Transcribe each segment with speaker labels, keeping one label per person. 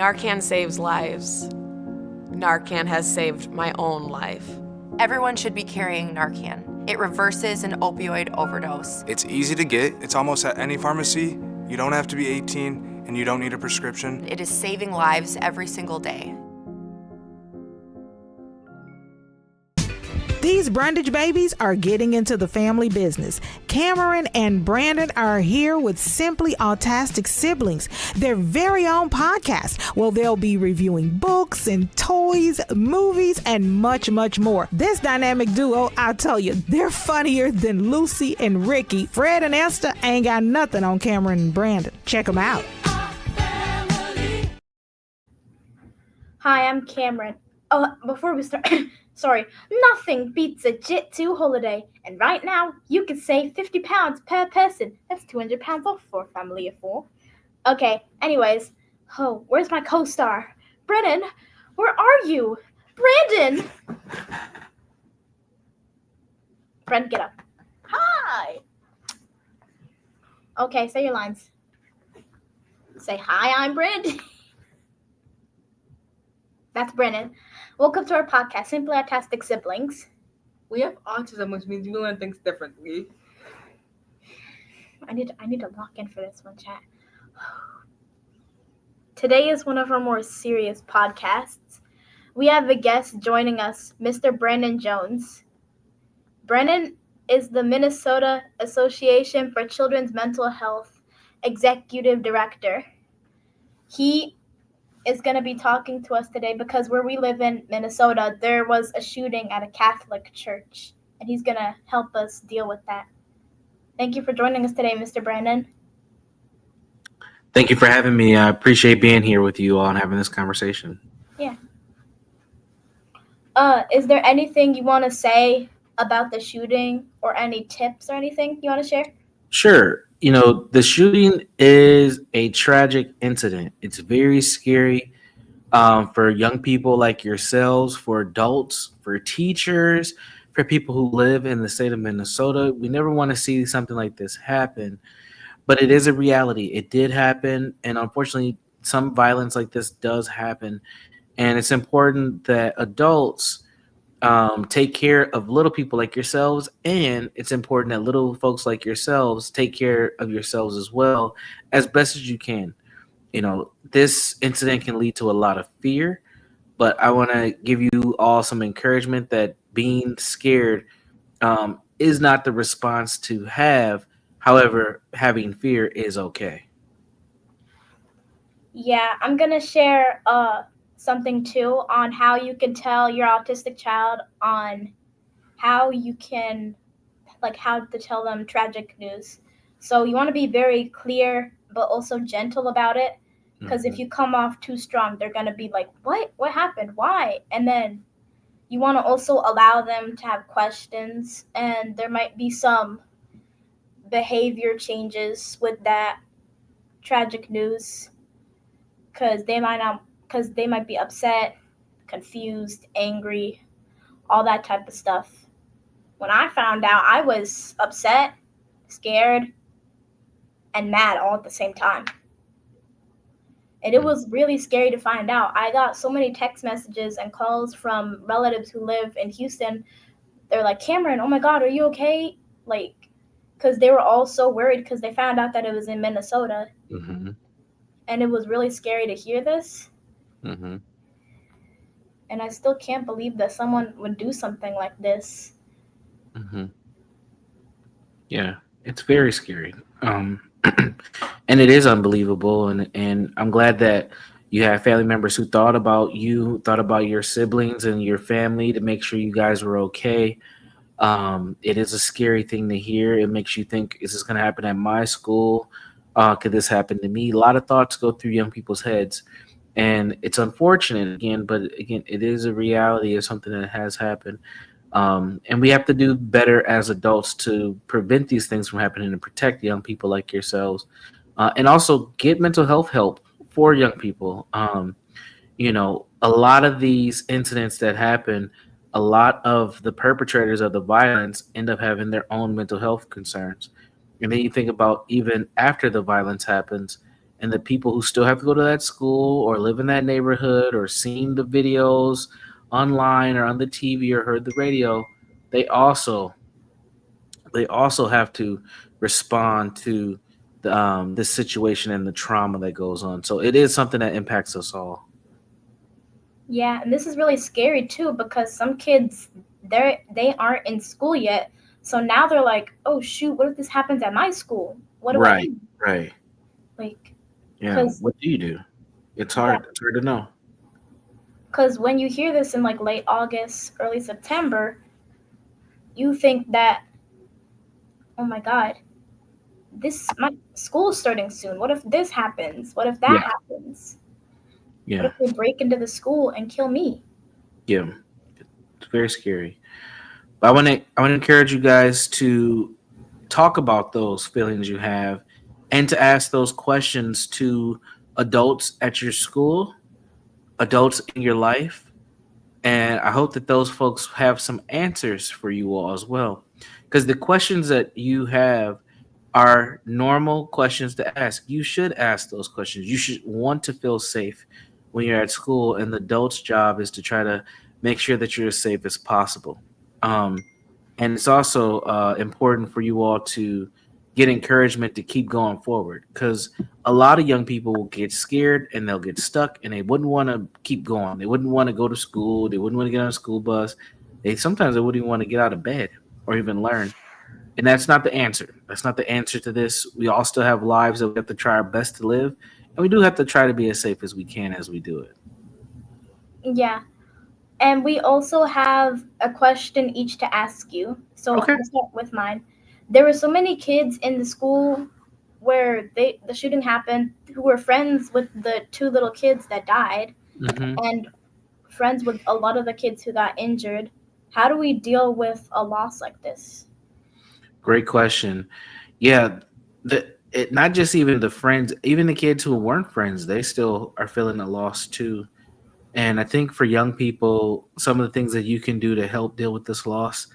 Speaker 1: Narcan saves lives. Narcan has saved my own life.
Speaker 2: Everyone should be carrying Narcan. It reverses an opioid overdose.
Speaker 3: It's easy to get. It's almost at any pharmacy. You don't have to be 18, and you don't need a prescription.
Speaker 2: It is saving lives every single day.
Speaker 4: These Brundidge babies are getting into the family business. Cameron and Brandon are here with Simply Austastic Siblings, their very own podcast. Well, they'll be reviewing books and toys, movies, and much, much more. This dynamic duo, I'll tell you, they're funnier than Lucy and Ricky. Fred and Esther ain't got nothing on Cameron and Brandon. Check them out.
Speaker 5: Hi, I'm Cameron. Oh, before we start... Sorry, nothing beats a Jitsu holiday, and right now you can save £50 per person. That's £200 off for a family of 4. Okay, anyways, where's my co-star? Brennan, where are you? Brandon! Brent, get up. Hi! Okay, say your lines. Say, hi, I'm Brandon. That's Brennan. Welcome to our podcast, Simply Austastic Siblings.
Speaker 6: We have autism, which means we learn things differently.
Speaker 5: I need to lock in for this one, chat. Today is one of our more serious podcasts. We have a guest joining us, Mr. Brandon Jones. Brennan is the Minnesota Association for Children's Mental Health Executive Director. He is going to be talking to us today because where we live in Minnesota, there was a shooting at a Catholic church, and he's going to help us deal with that. Thank you for joining us today, Mr. Brandon.
Speaker 7: Thank you for having me. I appreciate being here with you all and having this conversation.
Speaker 5: Yeah. Is there anything you want to say about the shooting or any tips or anything you want to share?
Speaker 7: Sure. The shooting is a tragic incident. It's very scary for young people like yourselves, for adults, for teachers, for people who live in the state of Minnesota. We never want to see something like this happen, but it is a reality. It did happen, and unfortunately, some violence like this does happen, and it's important that adults take care of little people like yourselves, and it's important that little folks like yourselves take care of yourselves as well as best as you can. This incident can lead to a lot of fear, but I want to give you all some encouragement that being scared is not the response to have. However, having fear is okay.
Speaker 5: Yeah, I'm going to share something too on how you can tell your autistic child on how you can, how to tell them tragic news. So you want to be very clear, but also gentle about it. Because if you come off too strong, they're going to be like, what happened? Why? And then you want to also allow them to have questions. And there might be some behavior changes with that tragic news. Because they might be upset, confused, angry, all that type of stuff. When I found out, I was upset, scared, and mad all at the same time. And it was really scary to find out. I got so many text messages and calls from relatives who live in Houston. They're like, Cameron, oh my God, are you okay? Because they were all so worried because they found out that it was in Minnesota.
Speaker 7: Mm-hmm.
Speaker 5: And it was really scary to hear this.
Speaker 7: Mm-hmm.
Speaker 5: And I still can't believe that someone would do something like this.
Speaker 7: Mm-hmm. Yeah, it's very scary. And it is unbelievable. And I'm glad that you have family members who thought about you, thought about your siblings and your family to make sure you guys were okay. It is a scary thing to hear. It makes you think, is this going to happen at my school? Could this happen to me? A lot of thoughts go through young people's heads. And it's unfortunate, but it is a reality of something that has happened. And we have to do better as adults to prevent these things from happening and protect young people like yourselves. And also get mental health help for young people. A lot of these incidents that happen, a lot of the perpetrators of the violence end up having their own mental health concerns. And then you think about even after the violence happens, and the people who still have to go to that school or live in that neighborhood or seen the videos online or on the TV or heard the radio, they also have to respond to the situation and the trauma that goes on. So it is something that impacts us all.
Speaker 5: Yeah, and this is really scary too because some kids they aren't in school yet. So now they're like, "Oh shoot, what if this happens at my school? What do I
Speaker 7: Right,
Speaker 5: do?"
Speaker 7: right.
Speaker 5: Like
Speaker 7: Yeah.
Speaker 5: cuz
Speaker 7: What do you do? It's
Speaker 5: yeah,
Speaker 7: hard. It's hard to know.
Speaker 5: cuz when you hear this in like late August, early September, you think that, "Oh my god, my school's starting soon. What if this happens? What if that
Speaker 7: Yeah,
Speaker 5: happens? What
Speaker 7: yeah,
Speaker 5: if they break into the school and kill me?"
Speaker 7: yeah. It's very scary. But I want to encourage you guys to talk about those feelings you have and to ask those questions to adults at your school, adults in your life. And I hope that those folks have some answers for you all as well. Because the questions that you have are normal questions to ask. You should ask those questions. You should want to feel safe when you're at school. And the adult's job is to try to make sure that you're as safe as possible. Um, and it's also important for you all to get encouragement to keep going forward because a lot of young people will get scared and they'll get stuck and they wouldn't want to keep going. They wouldn't want to go to school. They wouldn't want to get on a school bus. They wouldn't even want to get out of bed or even learn. And that's not the answer. That's not the answer to this. We all still have lives that we have to try our best to live. And we do have to try to be as safe as we can as we do it.
Speaker 5: Yeah. And we also have a question each to ask you. So
Speaker 7: Okay.
Speaker 5: I'll start with mine. There were so many kids in the school where the shooting happened who were friends with the two little kids that died
Speaker 7: Hmm.
Speaker 5: and friends with a lot of the kids who got injured. How do we deal with a loss like this?
Speaker 7: Great question. Yeah, not just even the friends, even the kids who weren't friends, they still are feeling a loss too. And I think for young people, some of the things that you can do to help deal with this loss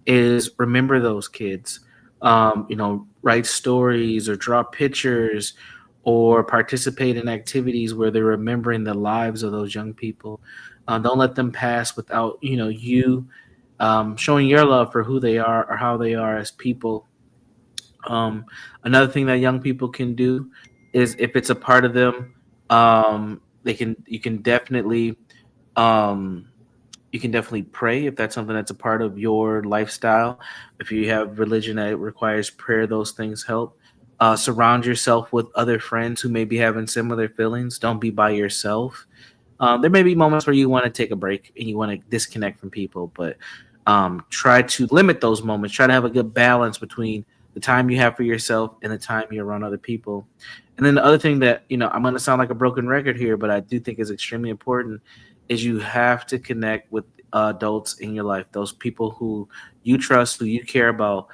Speaker 7: is remember those kids. Write stories or draw pictures or participate in activities where they're remembering the lives of those young people. Don't let them pass without you showing your love for who they are or how they are as people. Another thing that young people can do is if it's a part of them, you can definitely um, pray if that's something that's a part of your lifestyle. If you have religion that requires prayer, those things help. Surround yourself with other friends who may be having similar feelings. Don't be by yourself. There may be moments where you want to take a break and you want to disconnect from people, but try to limit those moments. Try to have a good balance between the time you have for yourself and the time you're around other people. And then the other thing that, I'm going to sound like a broken record here, but I do think is extremely important is you have to connect with adults in your life, those people who you trust, who you care about.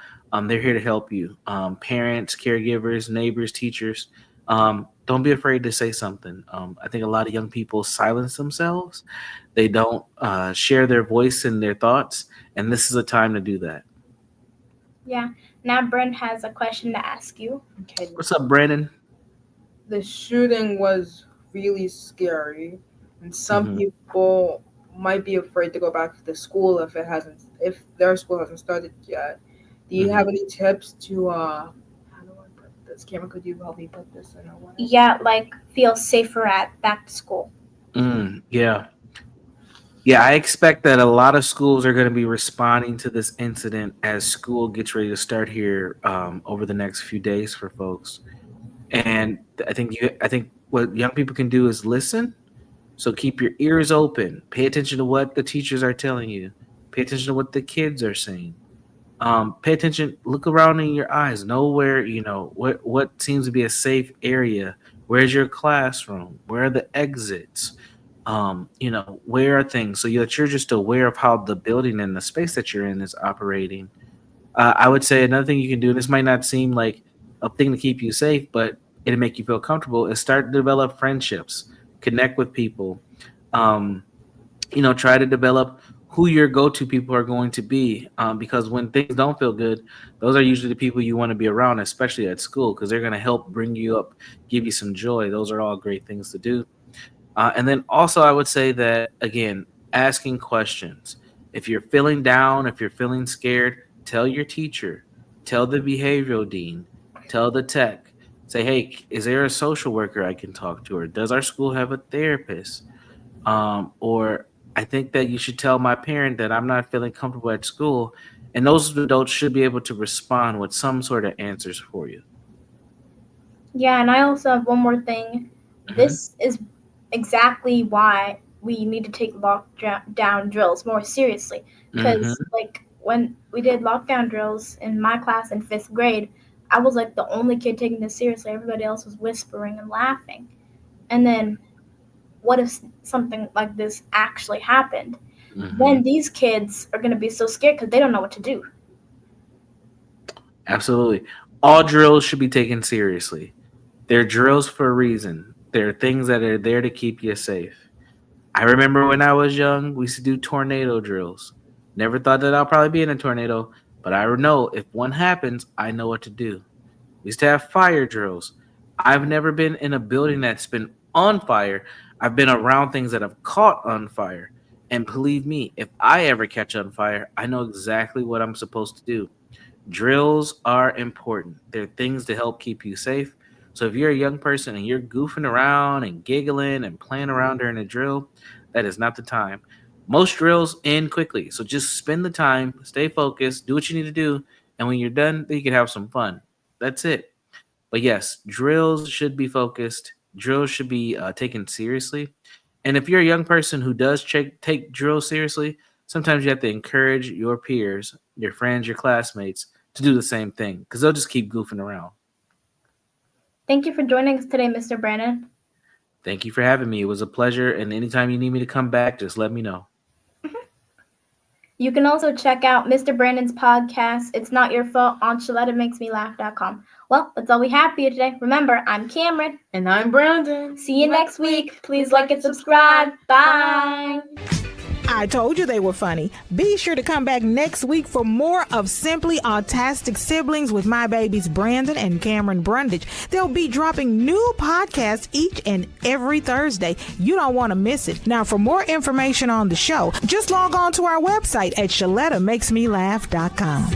Speaker 7: They're here to help you. Parents, caregivers, neighbors, teachers. Don't be afraid to say something. I think a lot of young people silence themselves. They don't share their voice and their thoughts, and this is a time to do that.
Speaker 5: Yeah. Now Brent has a question to ask you.
Speaker 6: Okay.
Speaker 7: What's up, Brandon?
Speaker 6: The shooting was really scary, and some
Speaker 7: Mhm.
Speaker 6: people might be afraid to go back to the school if their school hasn't started yet. Do you have any tips to how do I put this? Cameron, could you help me put this in a way?
Speaker 5: Yeah, like feel safer at back to school.
Speaker 7: Yeah. Yeah, I expect that a lot of schools are going to be responding to this incident as school gets ready to start here over the next few days for folks. And I think what young people can do is listen. So keep your ears open. Pay attention to what the teachers are telling you. Pay attention to what the kids are saying. Pay attention. Look around in your eyes. Know where what seems to be a safe area. Where's your classroom? Where are the exits? Where are things so that you're just aware of how the building and the space that you're in is operating. I would say another thing you can do, and this might not seem like a thing to keep you safe, but it'll make you feel comfortable, is start to develop friendships, connect with people. Try to develop who your go-to people are going to be, because when things don't feel good, those are usually the people you want to be around, especially at school, because they're going to help bring you up, give you some joy. Those are all great things to do. And then also, I would say that, again, asking questions. If you're feeling down, if you're feeling scared, tell your teacher, tell the behavioral dean, tell the tech. Say, hey, is there a social worker I can talk to? Or does our school have a therapist? Or I think that you should tell my parent that I'm not feeling comfortable at school. And those adults should be able to respond with some sort of answers for you.
Speaker 5: Yeah, and I also have one more thing. This is exactly why we need to take lockdown drills more seriously. Because, like, when we did lockdown drills in my class in 5th grade, I was, like, the only kid taking this seriously. Everybody else was whispering and laughing. And then what if something like this actually happened? Then these kids are going to be so scared because they don't know what to do.
Speaker 7: Absolutely. All drills should be taken seriously. They're drills for a reason. They're things that are there to keep you safe. I remember when I was young, we used to do tornado drills. Never thought that I'll probably be in a tornado, but I know if one happens, I know what to do. We used to have fire drills. I've never been in a building that's been on fire. I've been around things that have caught on fire. And believe me, if I ever catch on fire, I know exactly what I'm supposed to do. Drills are important. They're things to help keep you safe. So if you're a young person and you're goofing around and giggling and playing around during a drill, that is not the time. Most drills end quickly. So just spend the time, stay focused, do what you need to do. And when you're done, then you can have some fun. That's it. But yes, drills should be focused. Drills should be taken seriously. And if you're a young person who does take drills seriously, sometimes you have to encourage your peers, your friends, your classmates to do the same thing because they'll just keep goofing around.
Speaker 5: Thank you for joining us today, Mr. Brandon.
Speaker 7: Thank you for having me. It was a pleasure. And anytime you need me to come back, just let me know.
Speaker 5: You can also check out Mr. Brandon's podcast, It's Not Your Fault, on ShalettaMakesMeLaugh.com. Well, that's all we have for you today. Remember, I'm Cameron.
Speaker 6: And I'm Brandon.
Speaker 5: See you next week. Please like and subscribe. Bye.
Speaker 4: I told you they were funny. Be sure to come back next week for more of Simply Austastic Siblings with my babies Brandon and Cameron Brundidge. They'll be dropping new podcasts each and every Thursday. You don't want to miss it. Now, for more information on the show, just log on to our website at ShalettaMakesMeLaugh.com.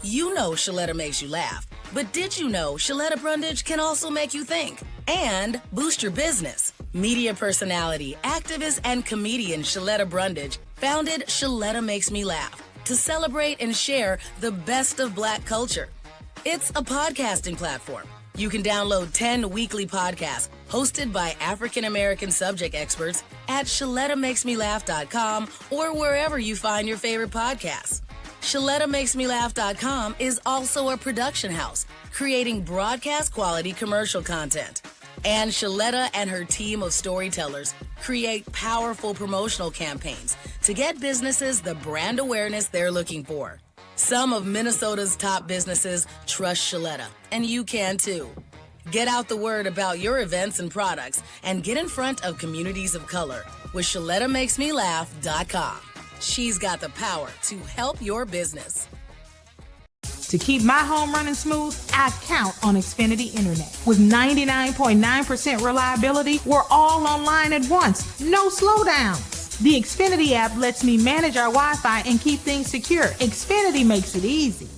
Speaker 8: You know Shaletta makes you laugh, but did you know Shaletta Brundidge can also make you think and boost your business? Media personality, activist, and comedian Shaletta Brundidge founded Shaletta Makes Me Laugh to celebrate and share the best of Black culture. It's a podcasting platform. You can download 10 weekly podcasts hosted by African American subject experts at ShalettaMakesMeLaugh.com or wherever you find your favorite podcasts. ShalettaMakesMeLaugh.com is also a production house, creating broadcast quality commercial content. And Shaletta and her team of storytellers create powerful promotional campaigns to get businesses the brand awareness they're looking for. Some of Minnesota's top businesses trust Shaletta, and you can too. Get out the word about your events and products and get in front of communities of color with ShalettaMakesMeLaugh.com. She's got the power to help your business.
Speaker 4: To keep my home running smooth, I count on Xfinity Internet. With 99.9% reliability, we're all online at once. No slowdowns. The Xfinity app lets me manage our Wi-Fi and keep things secure. Xfinity makes it easy.